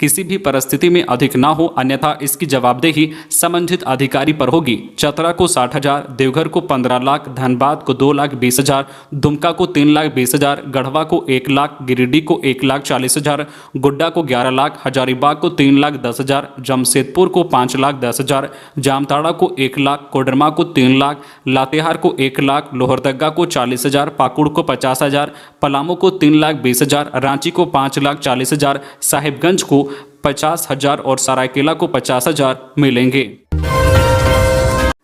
किसी भी परिस्थिति में अधिक ना हो, अन्यथा इसकी जवाबदेही संबंधित अधिकारी पर होगी। चतरा को 60,000, देवघर को 15 लाख, धनबाद को 2,20,000, दुमका को 3,20,000, गढ़वा को 1 लाख, गिरिडीह को 1,40,000, गोड्डा को 11 लाख, हजारीबाग को 3,10,000, जमशेदपुर को 5,10,000, जामताड़ा को 1 लाख, कोडरमा को 3 लाख, लातेहार को 1 लाख, लोहरदगा को 40,000, पाकुड़ को 50,000, पलामू को 3,20,000, रांची को 5,40,000, साहिबगंज को 50,000 और सरायकेला को 50,000 मिलेंगे।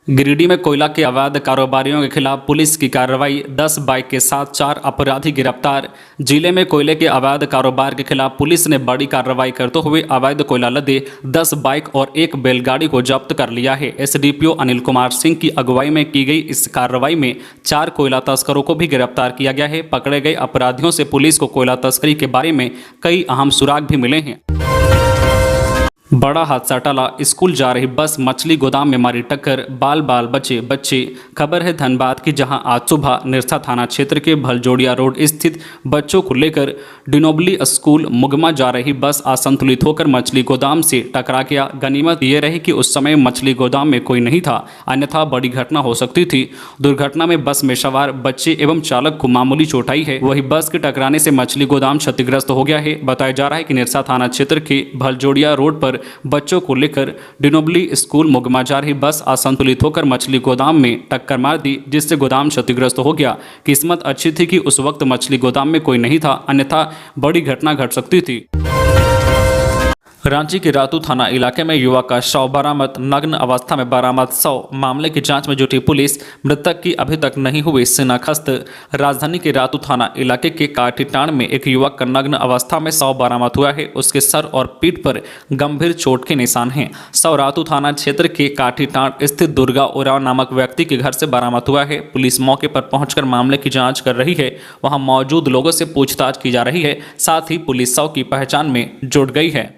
गिरिडीह में कोयला के अवैध कारोबारियों के खिलाफ पुलिस की कार्रवाई, 10 बाइक के साथ 4 अपराधी गिरफ्तार। जिले में कोयले के अवैध कारोबार के खिलाफ पुलिस ने बड़ी कार्रवाई करते हुए अवैध कोयला लदे 10 बाइक और एक बैलगाड़ी को जब्त कर लिया है। एसडीपीओ अनिल कुमार सिंह की अगुवाई में की गई इस कार्रवाई में 4 कोयला तस्करों को भी गिरफ्तार किया गया है। पकड़े गए अपराधियों से पुलिस को कोयला तस्करी के बारे में कई अहम सुराग भी मिले हैं। बड़ा हादसा टला, स्कूल जा रही बस मछली गोदाम में मारी टक्कर, बाल बाल बचे बच्चे। खबर है धनबाद की, जहां आज सुबह निरसा थाना क्षेत्र के भलजोड़िया रोड स्थित बच्चों को लेकर डिनोबली स्कूल मुगमा जा रही बस असंतुलित होकर मछली गोदाम से टकरा गया। गनीमत ये रही कि उस समय मछली गोदाम में कोई नहीं था, अन्यथा बड़ी घटना हो सकती थी। दुर्घटना में बस में सवार बच्चे एवं चालक को मामूली चोट आई है। वही बस के टकराने से मछली गोदाम क्षतिग्रस्त हो गया है। बताया जा रहा है कि निरसा थाना क्षेत्र के भलजोड़िया रोड पर बच्चों को लेकर डिनोबली स्कूल मुगमा जा रही बस असंतुलित होकर मछली गोदाम में टक्कर मार दी, जिससे गोदाम क्षतिग्रस्त हो गया। किस्मत अच्छी थी कि उस वक्त मछली गोदाम में कोई नहीं था, अन्यथा बड़ी घटना घट सकती थी। रांची के रातू थाना इलाके में युवक का शव बरामद, नग्न अवस्था में बरामद शव। मामले की जांच में जुटी पुलिस, मृतक की अभी तक नहीं हुई शिनाख्त। राजधानी के रातू थाना इलाके के काठीटाण में एक युवक का नग्न अवस्था में शव बरामद हुआ है। उसके सर और पीठ पर गंभीर चोट के निशान हैं। शव रातू थाना क्षेत्र के काठीटाण स्थित दुर्गा उरांव नामक व्यक्ति के घर से बरामद हुआ है। पुलिस मौके पर पहुंचकर मामले की जाँच कर रही है। वहां मौजूद लोगों से पूछताछ की जा रही है। साथ ही पुलिस शव की पहचान में जुट गई है।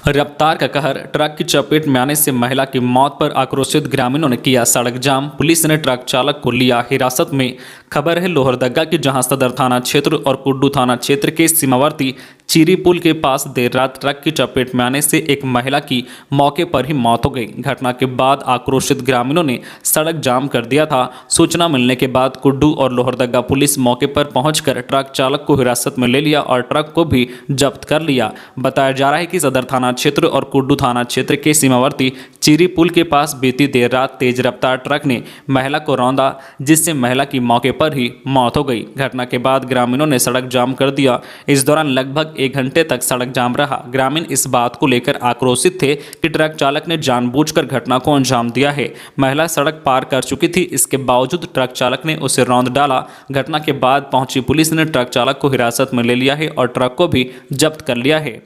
रफ्तार का कहर, ट्रक की चपेट में आने से महिला की मौत पर आक्रोशित ग्रामीणों ने किया सड़क जाम। पुलिस ने ट्रक चालक को लिया हिरासत में। खबर है लोहरदगा की, जहां सदर थाना क्षेत्र और कुड्डू थाना क्षेत्र के सीमावर्ती चीरी पुल के पास देर रात ट्रक की चपेट में आने से एक महिला की मौके पर ही मौत हो गई। घटना के बाद आक्रोशित ग्रामीणों ने सड़क जाम कर दिया था। सूचना मिलने के बाद कुड्डू और लोहरदगा पुलिस मौके पर पहुंचकर ट्रक चालक को हिरासत में ले लिया और ट्रक को भी जब्त कर लिया। बताया जा रहा है कि सदर थाना क्षेत्र और कुड्डू थाना क्षेत्र के सीमावर्ती चीरी पुल के पास बीती देर रात तेज रफ्तार ट्रक ने महिला को रौंदा, जिससे महिला की मौके पर ही मौत हो गई। घटना के बाद ग्रामीणों ने सड़क जाम कर दिया। इस दौरान लगभग 1 घंटे तक सड़क जाम रहा। ग्रामीण इस बात को लेकर आक्रोशित थे कि ट्रक चालक ने जानबूझकर घटना को अंजाम दिया है। महिला सड़क पार कर चुकी थी, इसके बावजूद ट्रक चालक ने उसे रौंद डाला। घटना के बाद पहुंची पुलिस ने ट्रक चालक को हिरासत में ले लिया है और ट्रक को भी जब्त कर लिया है।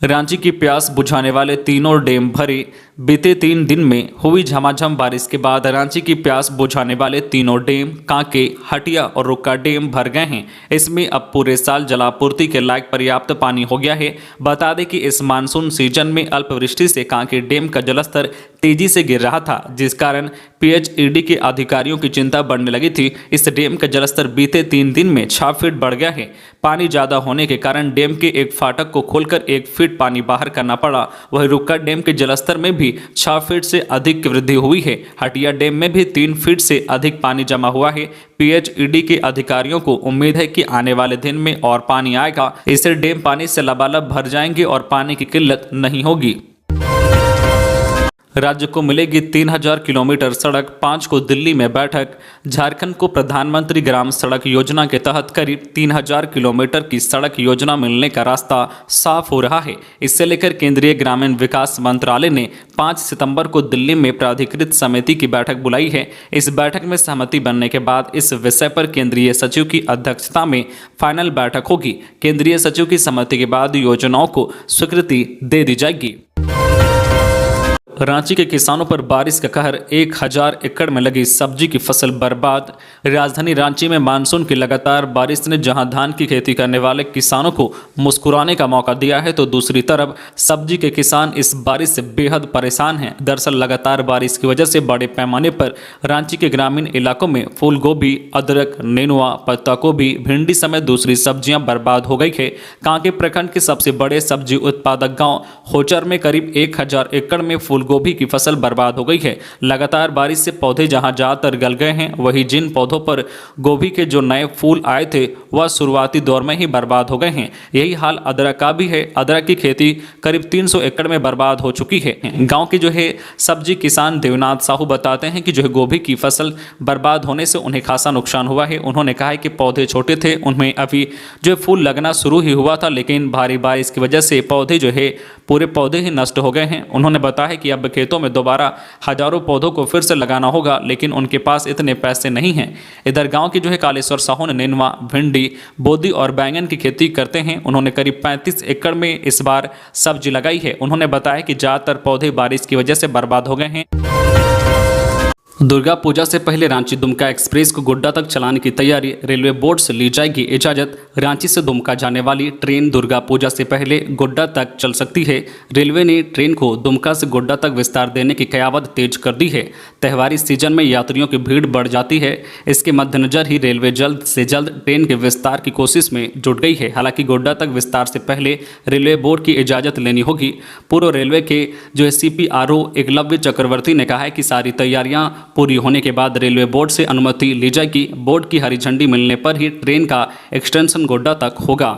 रांची की प्यास बुझाने वाले तीनों डैम भरे। बीते 3 दिन में हुई झमाझम बारिश के बाद रांची की प्यास बुझाने वाले तीनों डैम कांके, हटिया और रुक्का डैम भर गए हैं। इसमें अब पूरे साल जलापूर्ति के लायक पर्याप्त पानी हो गया है। बता दें कि इस मानसून सीजन में अल्पवृष्टि से कांके डैम का जलस्तर तेजी से गिर रहा था, जिस कारण पीएचईडी के अधिकारियों की चिंता बढ़ने लगी थी। इस डैम का जलस्तर बीते 3 दिन में 6 फीट बढ़ गया है। पानी ज्यादा होने के कारण डैम के एक फाटक को खोलकर 1 फीट पानी बाहर करना पड़ा। वहीं रुक्का डैम के जलस्तर में भी 6 फीट से अधिक की वृद्धि हुई है। हटिया डैम में भी 3 फीट से अधिक पानी जमा हुआ है। पीएचईडी के अधिकारियों को उम्मीद है कि आने वाले दिन में और पानी आएगा। इससे डैम पानी से लबालब भर जाएंगे और पानी की किल्लत नहीं होगी। राज्य को मिलेगी 3000 किलोमीटर सड़क, 5 को दिल्ली में बैठक। झारखंड को प्रधानमंत्री ग्राम सड़क योजना के तहत करीब 3000 किलोमीटर की सड़क योजना मिलने का रास्ता साफ हो रहा है। इससे लेकर केंद्रीय ग्रामीण विकास मंत्रालय ने 5 सितंबर को दिल्ली में प्राधिकृत समिति की बैठक बुलाई है। इस बैठक में सहमति बनने के बाद इस विषय पर केंद्रीय सचिव की अध्यक्षता में फाइनल बैठक होगी। केंद्रीय सचिव की सहमति के बाद योजनाओं को स्वीकृति दे दी जाएगी। रांची के किसानों पर बारिश का कहर, 1000 एकड़ में लगी सब्जी की फसल बर्बाद। राजधानी रांची में मानसून की लगातार बारिश ने जहां धान की खेती करने वाले किसानों को मुस्कुराने का मौका दिया है, तो दूसरी तरफ सब्जी के किसान इस बारिश से बेहद परेशान हैं। दरअसल लगातार बारिश की वजह से बड़े पैमाने पर रांची के ग्रामीण इलाकों में फूल गोभी, अदरक, नेनुआ, पत्ता गोभी, भिंडी समेत दूसरी सब्जियां बर्बाद हो गई है। कांके प्रखंड के सबसे बड़े सब्जी उत्पादक गाँव होचर में करीब 1000 एकड़ में फूल गोभी की फसल बर्बाद हो गई है। लगातार बारिश से पौधे जहां ज्यादातर गल गए हैं, वहीं जिन पौधों पर गोभी के जो नए फूल आए थे वह शुरुआती दौर में ही बर्बाद हो गए हैं। यही हाल अदरक का भी है। अदरक की खेती करीब 300 एकड़ में बर्बाद हो चुकी है। गांव के जो है सब्जी किसान देवनाथ साहू बताते हैं कि जो है गोभी की फसल बर्बाद होने से उन्हें खासा नुकसान हुआ है। उन्होंने कहा है कि पौधे छोटे थे, उनमें अभी जो फूल लगना शुरू ही हुआ था, लेकिन भारी बारिश की वजह से पौधे जो है पूरे पौधे ही नष्ट हो गए हैं। उन्होंने बताया कि अब खेतों में दोबारा हजारों पौधों को फिर से लगाना होगा, लेकिन उनके पास इतने पैसे नहीं हैं। इधर गांव के जो है कालेश्वर साहू ने नेनुआ, भिंडी, बोदी और बैंगन की खेती करते हैं। उन्होंने करीब 35 एकड़ में इस बार सब्जी लगाई है। उन्होंने बताया कि ज़्यादातर पौधे बारिश की वजह से बर्बाद हो गए हैं। दुर्गा पूजा से पहले रांची दुमका एक्सप्रेस को गोड्डा तक चलाने की तैयारी, रेलवे बोर्ड से ली जाएगी इजाज़त। रांची से दुमका जाने वाली ट्रेन दुर्गा पूजा से पहले गोड्डा तक चल सकती है। रेलवे ने ट्रेन को दुमका से गोड्डा तक विस्तार देने की कयावत तेज कर दी है। त्यौहारी सीजन में यात्रियों की भीड़ बढ़ जाती है। इसके मद्देनजर ही रेलवे जल्द से जल्द ट्रेन के विस्तार की कोशिश में जुट गई है। हालांकि गोड्डा तक विस्तार से पहले रेलवे बोर्ड की इजाज़त लेनी होगी। पूर्व रेलवे के जो है CPRO एकलव्य चक्रवर्ती ने कहा है कि सारी तैयारियां पूरी होने के बाद रेलवे बोर्ड से अनुमति ली जाएगी। बोर्ड की हरी झंडी मिलने पर ही ट्रेन का एक्सटेंशन गोड्डा तक होगा।